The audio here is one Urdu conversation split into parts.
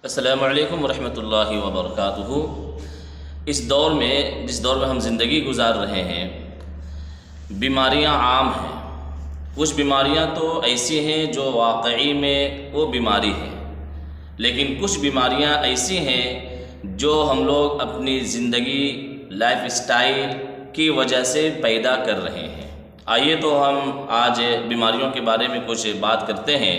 السلام علیکم ورحمۃ اللہ وبرکاتہ۔ اس دور میں جس دور میں ہم زندگی گزار رہے ہیں، بیماریاں عام ہیں۔ کچھ بیماریاں تو ایسی ہیں جو واقعی میں وہ بیماری ہیں، لیکن کچھ بیماریاں ایسی ہیں جو ہم لوگ اپنی زندگی لائف اسٹائل کی وجہ سے پیدا کر رہے ہیں۔ آئیے تو ہم آج بیماریوں کے بارے میں کچھ بات کرتے ہیں،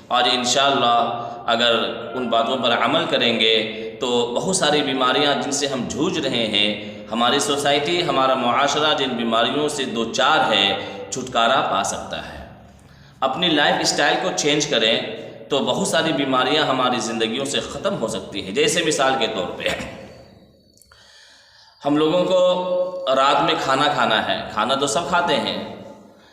اور انشاءاللہ اگر ان باتوں پر عمل کریں گے تو بہت ساری بیماریاں جن سے ہم جھوج رہے ہیں، ہماری سوسائٹی، ہمارا معاشرہ جن بیماریوں سے دوچار ہے، چھٹکارا پا سکتا ہے۔ اپنی لائف اسٹائل کو چینج کریں تو بہت ساری بیماریاں ہماری زندگیوں سے ختم ہو سکتی ہیں۔ جیسے مثال کے طور پہ ہم لوگوں کو رات میں کھانا ہے، کھانا تو سب کھاتے ہیں،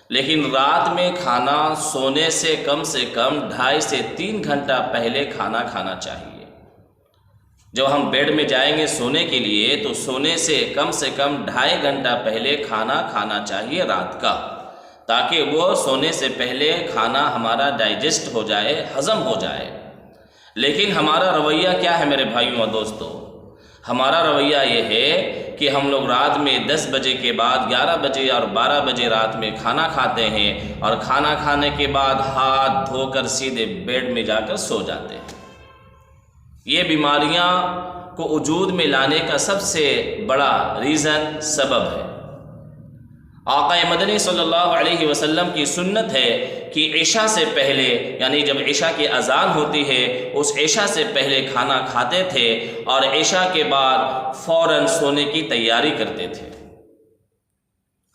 لیکن رات میں کھانا سونے سے کم 2.5 سے 3 گھنٹہ پہلے کھانا کھانا چاہیے۔ جب ہم بیڈ میں جائیں گے سونے کے لیے تو سونے سے کم 2.5 گھنٹہ پہلے کھانا کھانا چاہیے رات کا، تاکہ وہ سونے سے پہلے کھانا ہمارا ڈائجسٹ ہو جائے، ہضم ہو جائے۔ لیکن ہمارا رویہ کیا ہے میرے بھائیوں اور دوستوں؟ ہمارا رویہ یہ ہے کہ ہم لوگ رات میں 10 بجے کے بعد 11 بجے اور 12 بجے رات میں کھانا کھاتے ہیں، اور کھانا کھانے کے بعد ہاتھ دھو کر سیدھے بیڈ میں جا کر سو جاتے ہیں۔ یہ بیماریاں کو وجود میں لانے کا سب سے بڑا سبب ہے۔ آقا مدنی صلی اللہ علیہ وسلم کی سنت ہے کہ عشاء سے پہلے، یعنی جب عشاء کی اذان ہوتی ہے، اس عشاء سے پہلے کھانا کھاتے تھے اور عشاء کے بعد فوراً سونے کی تیاری کرتے تھے۔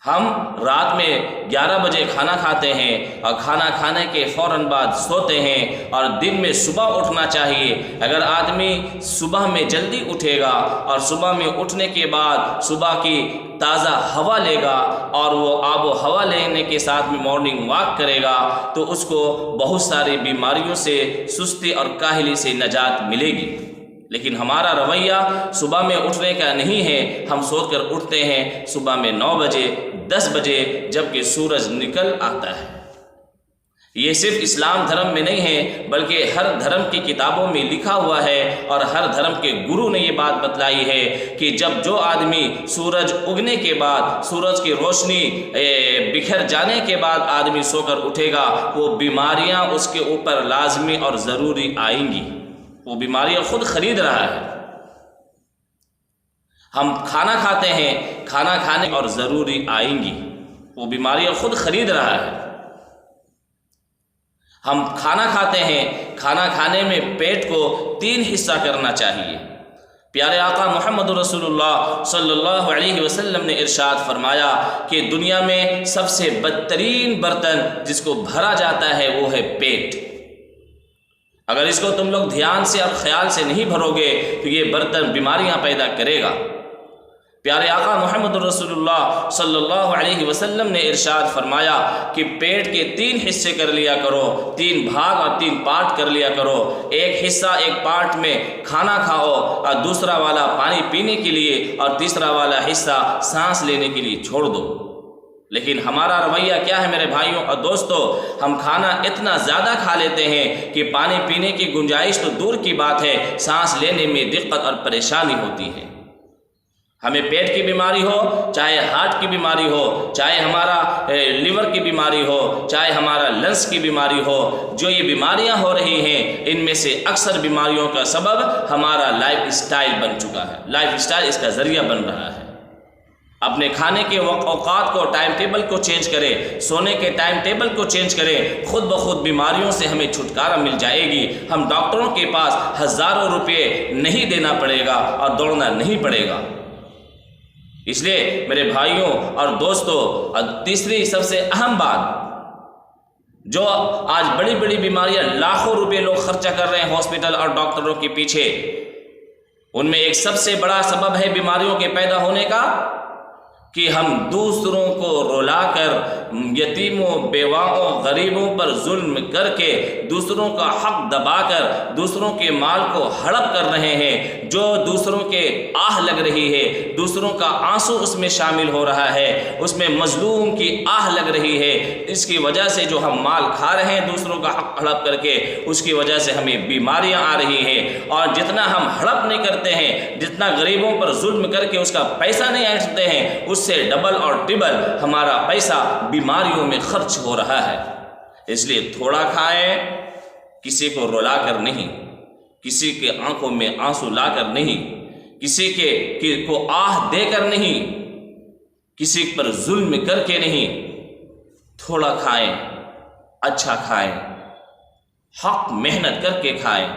ہم رات میں 11 بجے کھانا کھاتے ہیں اور کھانا کھانے کے فوراً بعد سوتے ہیں، اور دن میں صبح اٹھنا چاہیے۔ اگر آدمی صبح میں جلدی اٹھے گا اور صبح میں اٹھنے کے بعد صبح کی تازہ ہوا لے گا اور وہ آب و ہوا لینے کے ساتھ میں مارننگ واک کرے گا تو اس کو بہت ساری بیماریوں سے، سستی اور کاہلی سے نجات ملے گی۔ لیکن ہمارا رویہ صبح میں اٹھنے کا نہیں ہے۔ ہم سو کر اٹھتے ہیں صبح میں 9 بجے 10 بجے جبکہ سورج نکل آتا ہے۔ یہ صرف اسلام دھرم میں نہیں ہے بلکہ ہر دھرم کی کتابوں میں لکھا ہوا ہے، اور ہر دھرم کے گرو نے یہ بات بتلائی ہے کہ جب جو آدمی سورج اگنے کے بعد، سورج کی روشنی بکھر جانے کے بعد آدمی سو کر اٹھے گا، وہ بیماریاں اس کے اوپر لازمی اور ضروری آئیں گی۔ وہ بیماریاں خود خرید رہا ہے۔ ہم کھانا کھاتے ہیں، کھانا کھانے اور ضروری آئیں گی، وہ بیماریاں خود خرید رہا ہے۔ ہم کھانا کھاتے ہیں، کھانا کھانے میں پیٹ کو 3 حصہ کرنا چاہیے۔ پیارے آقا محمد رسول اللہ صلی اللہ علیہ وسلم نے ارشاد فرمایا کہ دنیا میں سب سے بدترین برتن جس کو بھرا جاتا ہے وہ ہے پیٹ۔ اگر اس کو تم لوگ دھیان سے اور خیال سے نہیں بھرو گے تو یہ برتن بیماریاں پیدا کرے گا۔ پیارے آقا محمد رسول اللہ صلی اللہ علیہ وسلم نے ارشاد فرمایا کہ پیٹ کے 3 حصے کر لیا کرو، 3 بھاگ اور 3 پارٹ کر لیا کرو۔ ایک حصہ، ایک پارٹ میں کھانا کھاؤ، اور دوسرا والا پانی پینے کے لیے، اور تیسرا والا حصہ سانس لینے کے لیے چھوڑ دو۔ لیکن ہمارا رویہ کیا ہے میرے بھائیوں اور دوستوں؟ ہم کھانا اتنا زیادہ کھا لیتے ہیں کہ پانی پینے کی گنجائش تو دور کی بات ہے، سانس لینے میں دقت اور پریشانی ہوتی ہے۔ ہمیں پیٹ کی بیماری ہو، چاہے ہارٹ کی بیماری ہو، چاہے ہمارا لیور کی بیماری ہو، چاہے ہمارا لنگس کی بیماری ہو، جو یہ بیماریاں ہو رہی ہیں ان میں سے اکثر بیماریوں کا سبب ہمارا لائف اسٹائل بن چکا ہے۔ لائف اسٹائل اس کا ذریعہ بن رہا ہے۔ اپنے کھانے کے اوقات کو، ٹائم ٹیبل کو چینج کریں، سونے کے ٹائم ٹیبل کو چینج کریں، خود بخود بیماریوں سے ہمیں چھٹکارا مل جائے گی۔ ہم ڈاکٹروں کے پاس ہزاروں روپے نہیں دینا پڑے گا اور دوڑنا نہیں پڑے گا۔ اس لیے میرے بھائیوں اور دوستوں، اور تیسری سب سے اہم بات، جو آج بڑی بڑی بیماریاں لاکھوں روپے لوگ خرچہ کر رہے ہیں ہاسپٹل اور ڈاکٹروں کے پیچھے، ان میں ایک سب سے بڑا سبب ہے بیماریوں کے پیدا ہونے کا کہ ہم دوسروں کو رلا کر، یتیموں، بیواؤں، غریبوں پر ظلم کر کے، دوسروں کا حق دبا کر دوسروں کے مال کو ہڑپ کر رہے ہیں، جو دوسروں کے آہ لگ رہی ہے، دوسروں کا آنسو اس میں شامل ہو رہا ہے، اس میں مظلوم کی آہ لگ رہی ہے، اس کی وجہ سے جو ہم مال کھا رہے ہیں دوسروں کا حق ہڑپ کر کے، اس کی وجہ سے ہمیں بیماریاں آ رہی ہیں، اور جتنا ہم ہڑپ نہیں کرتے ہیں، جتنا غریبوں پر ظلم کر کے اس کا پیسہ نہیں اینٹھتے ہیں، اس سے ڈبل اور ٹربل ہمارا پیسہ بیماریوں میں خرچ ہو رہا ہے۔ اس لیے تھوڑا کھائیں، کسی کو رلا کر نہیں، کسی کے آنکھوں میں آنسو لا کر نہیں، کسی کو آہ دے کر نہیں، کسی پر ظلم کر کے نہیں، تھوڑا کھائیں، اچھا کھائیں، حق محنت کر کے کھائیں،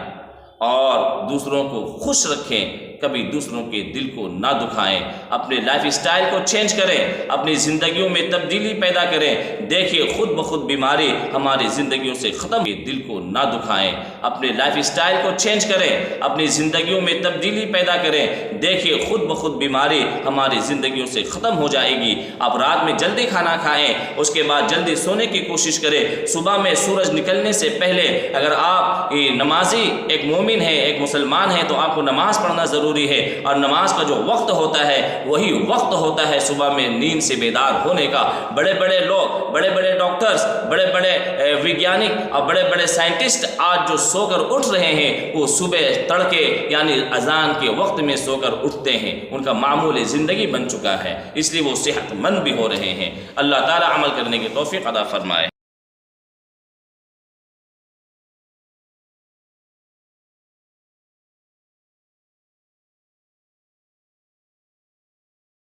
اور دوسروں کو خوش رکھیں، کبھی دوسروں کے دل کو نہ دکھائیں، اپنے لائف اسٹائل کو چینج کریں، اپنی زندگیوں میں تبدیلی پیدا کریں، دیکھیے خود بخود بیماری ہماری زندگیوں سے ختم، دل کو نہ دکھائیں، اپنے لائف اسٹائل کو چینج کریں، اپنی زندگیوں میں تبدیلی پیدا کریں، دیکھیے خود بخود بیماری ہماری زندگیوں سے ختم ہو جائے گی۔ آپ رات میں جلدی کھانا کھائیں، اس کے بعد جلدی سونے کی کوشش کریں، صبح میں سورج نکلنے سے پہلے اگر آپ نمازی ایک مومن ہے، ایک مسلمان ہے، تو آپ کو نماز پڑھنا ضروری ہے، اور نماز کا جو وقت ہوتا ہے وہی وقت ہوتا ہے صبح میں نیند سے بیدار ہونے کا۔ بڑے بڑے لوگ، بڑے بڑے ڈاکٹرز، بڑے بڑے ویگیانک اور بڑے بڑے سائنٹسٹ آج جو سو کر اٹھ رہے ہیں، وہ صبح تڑکے یعنی اذان کے وقت میں سو کر اٹھتے ہیں، ان کا معمول زندگی بن چکا ہے، اس لیے وہ صحت مند بھی ہو رہے ہیں۔ اللہ تعالی عمل کرنے کی توفیق عطا فرمائے۔